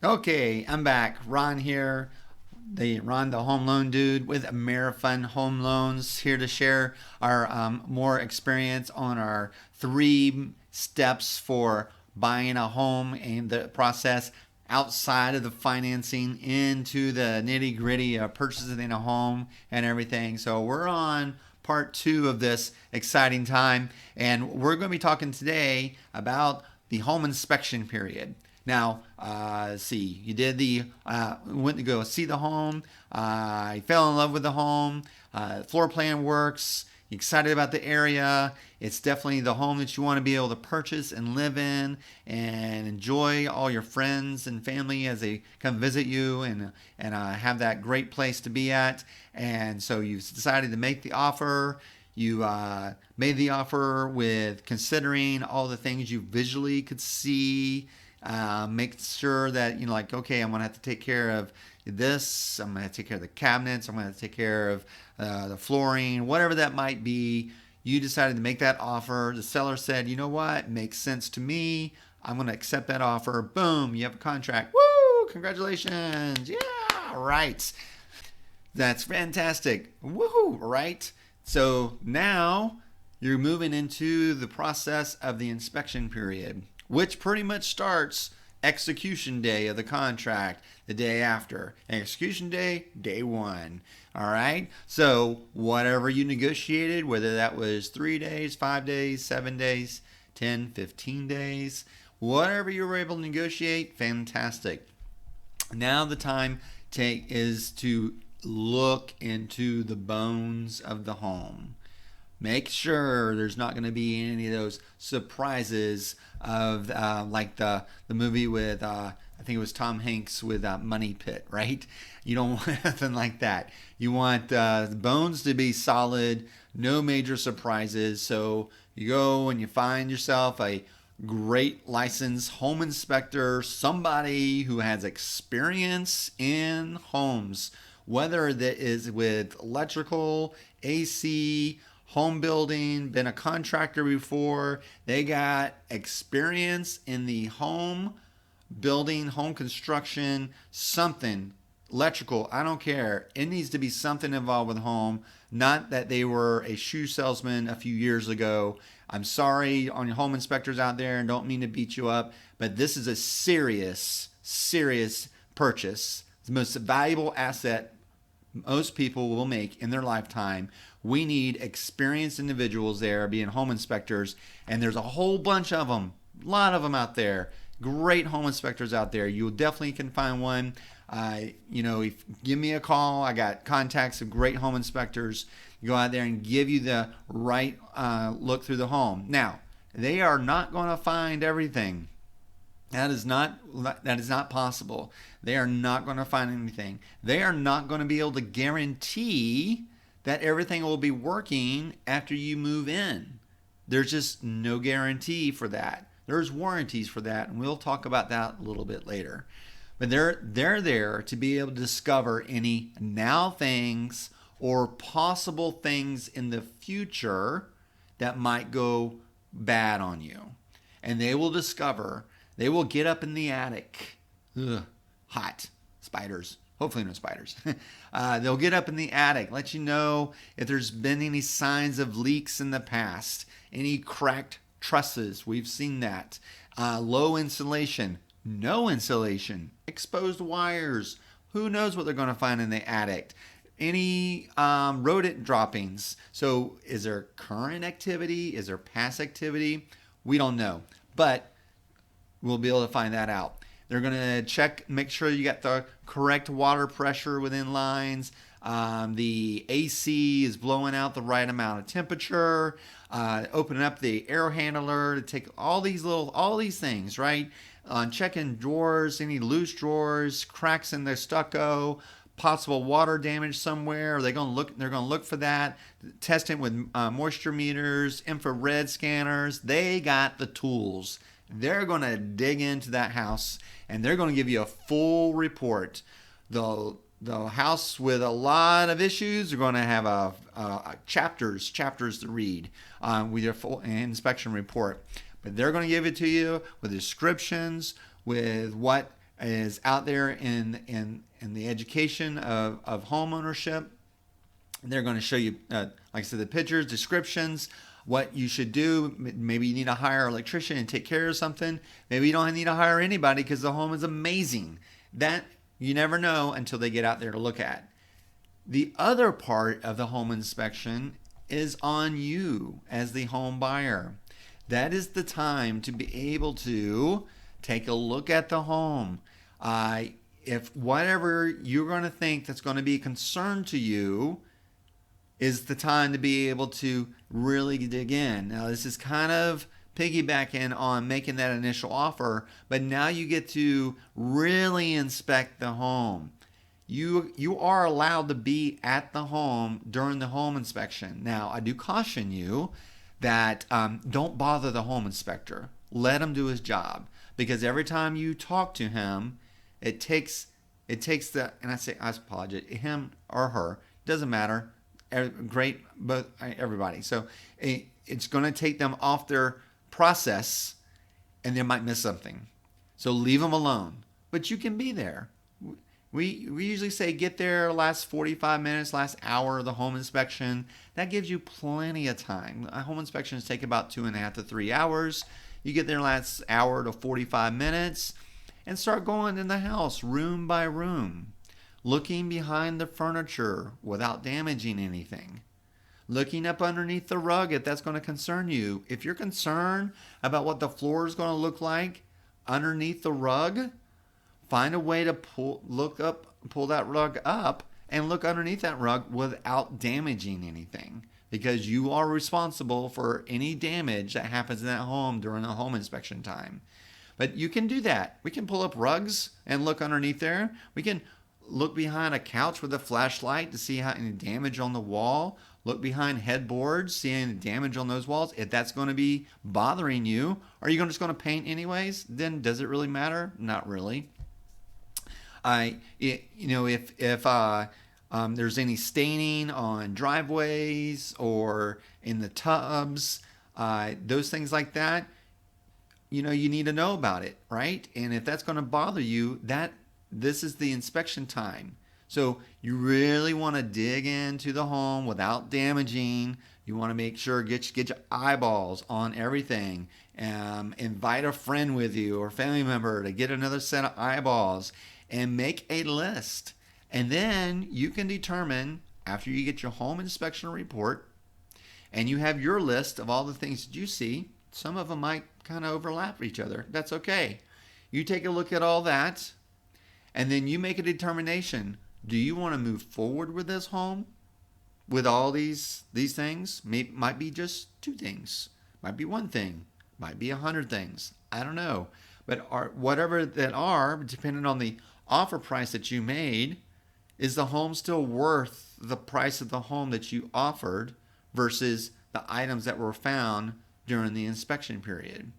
Okay, I'm back. Ron here, the home loan dude with Amerifund Home Loans, here to share our more experience on our 3 steps for buying a home and the process outside of the financing into the nitty gritty of purchasing a home and everything. So we're on part 2 of this exciting time, and we're going to be talking today about the home inspection period. Now, see, you did went to go see the home. You fell in love with the home. Floor plan works. You're excited about the area. It's definitely the home that you want to be able to purchase and live in and enjoy all your friends and family as they come visit you and have that great place to be at. And so you decided to make the offer. You made the offer with considering all the things you visually could see. Make sure that like, okay, I'm gonna have to take care of this. I'm gonna take care of the cabinets. I'm gonna have to take care of the flooring, whatever that might be. You decided to make that offer. The seller said, you know what, it makes sense to me. I'm gonna accept that offer. Boom, you have a contract. Woo! Congratulations! Yeah, right. That's fantastic. Woohoo! Right. So now you're moving into the process of the inspection period, which pretty much starts execution day of the contract, the day after. Execution day, day 1. All right. So whatever you negotiated, whether that was 3 days, 5 days, 7 days, 10, 15 days, whatever you were able to negotiate, fantastic. Now the time is to look into the bones of the home. Make sure there's not going to be any of those surprises of like the movie with I think it was Tom Hanks with Money Pit, right? You don't want nothing like that. You want the bones to be solid, no major surprises. So you go and you find yourself a great licensed home inspector, somebody who has experience in homes, whether that is with electrical, AC, home building, been a contractor before. They got experience in the home building, home construction, something electrical. I don't care. It needs to be something involved with home. Not that they were a shoe salesman a few years ago. I'm sorry on your home inspectors out there and don't mean to beat you up, but this is a serious, serious purchase. It's the most valuable asset most people will make in their lifetime. We need experienced individuals there being home inspectors, and there's a whole bunch of them, a lot of them out there. Great home inspectors out there. You definitely can find one. If give me a call. I got contacts of great home inspectors. Go out there and give you the right look through the home. Now, they are not going to find everything. That is not possible. They are not going to find anything. They are not going to be able to guarantee that everything will be working after you move in. There's just no guarantee for that. There's warranties for that, and we'll talk about that a little bit later. But they're there to be able to discover any now things or possible things in the future that might go bad on you. And they will get up in the attic. Ugh, hot. Spiders. Hopefully no spiders. They'll get up in the attic, let you know if there's been any signs of leaks in the past, any cracked trusses. We've seen that. Low insulation, no insulation, exposed wires. Who knows what they're going to find in the attic? Any rodent droppings. So is there current activity? Is there past activity? We don't know. But we'll be able to find that out. They're going to check, make sure you got the correct water pressure within lines. The AC is blowing out the right amount of temperature. Opening up the air handler to take all these things, right? Checking drawers, any loose drawers, cracks in the stucco, possible water damage somewhere. They're going to look for that. Testing with moisture meters, infrared scanners. They got the tools. They're going to dig into that house and they're going to give you a full report. The house with a lot of issues are going to have a chapters to read with your full inspection report. But they're going to give it to you with descriptions, with what is out there in the education of home ownership. They're going to show you, like I said, the pictures, descriptions, what you should do. Maybe you need to hire an electrician and take care of something. Maybe you don't need to hire anybody because the home is amazing. That you never know until they get out there to look at. The other part of the home inspection is on you as the home buyer. That is the time to be able to take a look at the home. If whatever you're going to think that's going to be a concern to you is the time to be able to really dig in. Now, this is kind of piggybacking on making that initial offer, but now you get to really inspect the home. You are allowed to be at the home during the home inspection. Now, I do caution you that don't bother the home inspector. Let him do his job, because every time you talk to him, it takes the, and I apologize, him or her, doesn't matter. Great, but everybody. So it's going to take them off their process, and they might miss something. So leave them alone. But you can be there. We usually say get there last 45 minutes, last hour of the home inspection. That gives you plenty of time. Home inspections take about 2.5 to 3 hours. You get there last hour to 45 minutes and start going in the house room by room. Looking behind the furniture without damaging anything. Looking up underneath the rug if that's going to concern you. If you're concerned about what the floor is going to look like underneath the rug, find a way to pull that rug up and look underneath that rug without damaging anything, because you are responsible for any damage that happens in that home during the home inspection time. But you can do that. We can pull up rugs and look underneath there. We can look behind a couch with a flashlight to see how any damage on the wall. Look behind headboards, see any damage on those walls. If that's going to be bothering you, are you just going to paint anyways? Then does it really matter? Not really. If there's any staining on driveways or in the tubs, those things like that, you need to know about it, right? And if that's going to bother you, this is the inspection time. So you really want to dig into the home without damaging. You want to make sure get your eyeballs on everything. Invite a friend with you or family member to get another set of eyeballs and make a list. And then you can determine, after you get your home inspection report and you have your list of all the things that you see, some of them might kind of overlap each other. That's okay. You take a look at all that, and then you make a determination. Do you want to move forward with this home with all these things? Might be just 2 things. Might be 1 thing. Might be 100 things. I don't know. But whatever that are, depending on the offer price that you made, is the home still worth the price of the home that you offered versus the items that were found during the inspection period?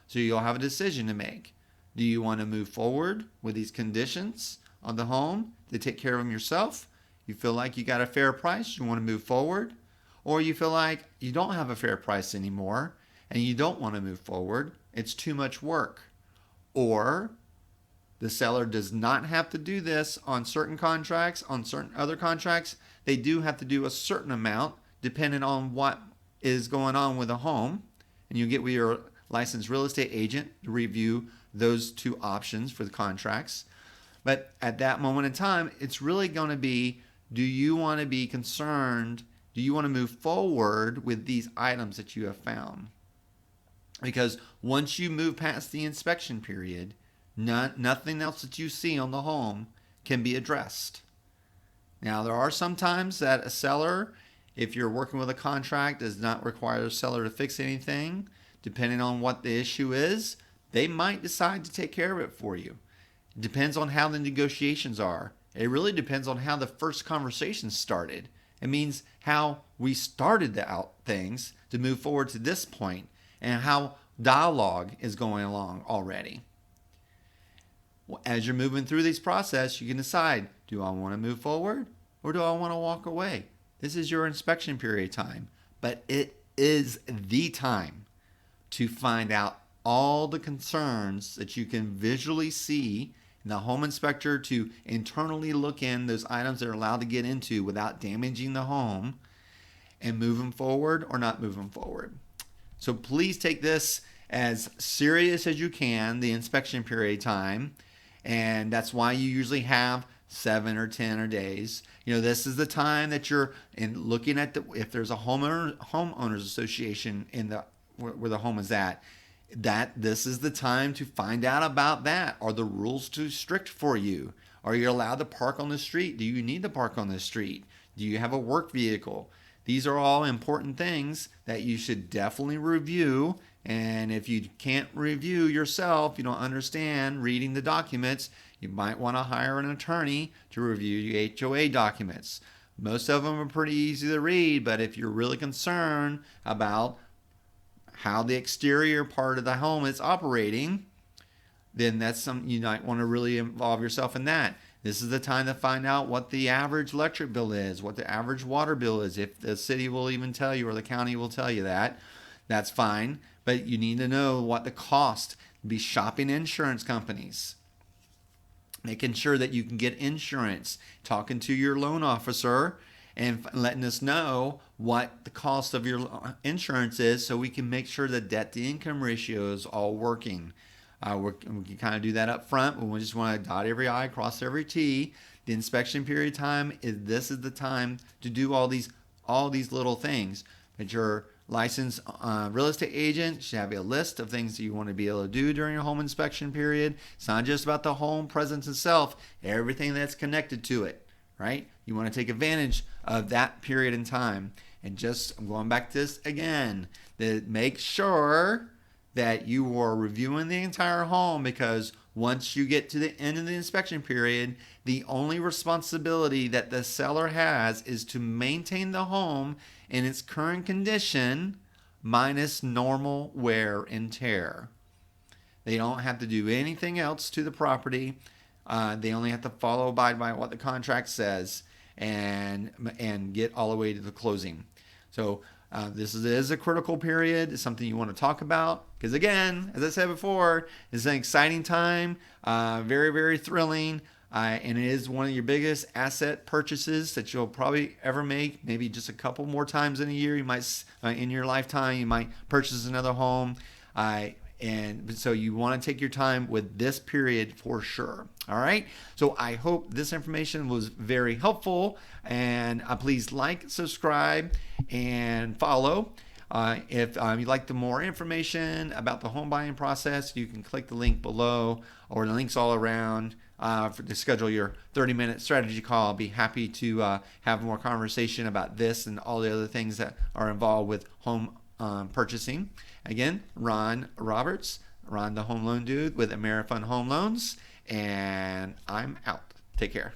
So you'll have a decision to make. Do you want to move forward with these conditions on the home to take care of them yourself? You feel like you got a fair price, you want to move forward? Or you feel like you don't have a fair price anymore and you don't want to move forward, it's too much work? Or the seller does not have to do this on certain contracts, on certain other contracts, they do have to do a certain amount depending on what is going on with the home. And you get with your licensed real estate agent to review those 2 options for the contracts. But at that moment in time, it's really going to be, do you want to be concerned? Do you want to move forward with these items that you have found? Because once you move past the inspection period, nothing else that you see on the home can be addressed. Now, there are some times that a seller, if you're working with a contract, does not require a seller to fix anything. Depending on what the issue is, they might decide to take care of it for you. It depends on how the negotiations are. It really depends on how the first conversation started. It means how we started things to move forward to this point and how dialogue is going along already. As you're moving through this process, you can decide, do I want to move forward or do I want to walk away? This is your inspection period time, but it is the time to find out all the concerns that you can visually see the home inspector to internally look in those items they're allowed to get into without damaging the home and move them forward or not move them forward. So please take this as serious as you can, the inspection period time. And that's why you usually have 7 or 10 or days. This is the time that you're in looking at if there's a homeowners association in the where the home is at, that this is the time to find out about that. Are the rules too strict for you? Are you allowed to park on the street? Do you need to park on the street? Do you have a work vehicle? These are all important things that you should definitely review. And if you can't review yourself, you don't understand reading the documents, you might want to hire an attorney to review your HOA documents. Most of them are pretty easy to read, but if you're really concerned about how the exterior part of the home is operating, then that's something you might want to really involve yourself in that. This is the time to find out what the average electric bill is, what the average water bill is. If the city will even tell you or the county will tell you that, that's fine. But you need to know what the cost. Be shopping insurance companies, making sure that you can get insurance, talking to your loan officer and letting us know what the cost of your insurance is so we can make sure the debt to income ratio is all working. We can kind of do that up front, but we just want to dot every I, cross every T. The inspection period time this is the time to do all these little things. But your licensed real estate agent should have a list of things that you want to be able to do during your home inspection period. It's not just about the home presence itself, everything that's connected to it, right? You want to take advantage of that period in time. And I'm going back to this again, that make sure that you are reviewing the entire home, because once you get to the end of the inspection period, the only responsibility that the seller has is to maintain the home in its current condition minus normal wear and tear. They don't have to do anything else to the property. They only have to abide by what the contract says and get all the way to the closing. So this is a critical period. It's something you want to talk about because, again, as I said before, it's an exciting time, very, very thrilling, and it is one of your biggest asset purchases that you'll probably ever make. Maybe just a couple more times in a year. You might, in your lifetime, you might purchase another home. And so you want to take your time with this period for sure. All right. So I hope this information was very helpful. And please like, subscribe, and follow. If you'd like the more information about the home buying process, you can click the link below or the links all around to schedule your 30-minute strategy call. I'll be happy to have more conversation about this and all the other things that are involved with home purchasing. Again, Ron Roberts, Ron the Home Loan Dude with AmeriFund Home Loans, and I'm out. Take care.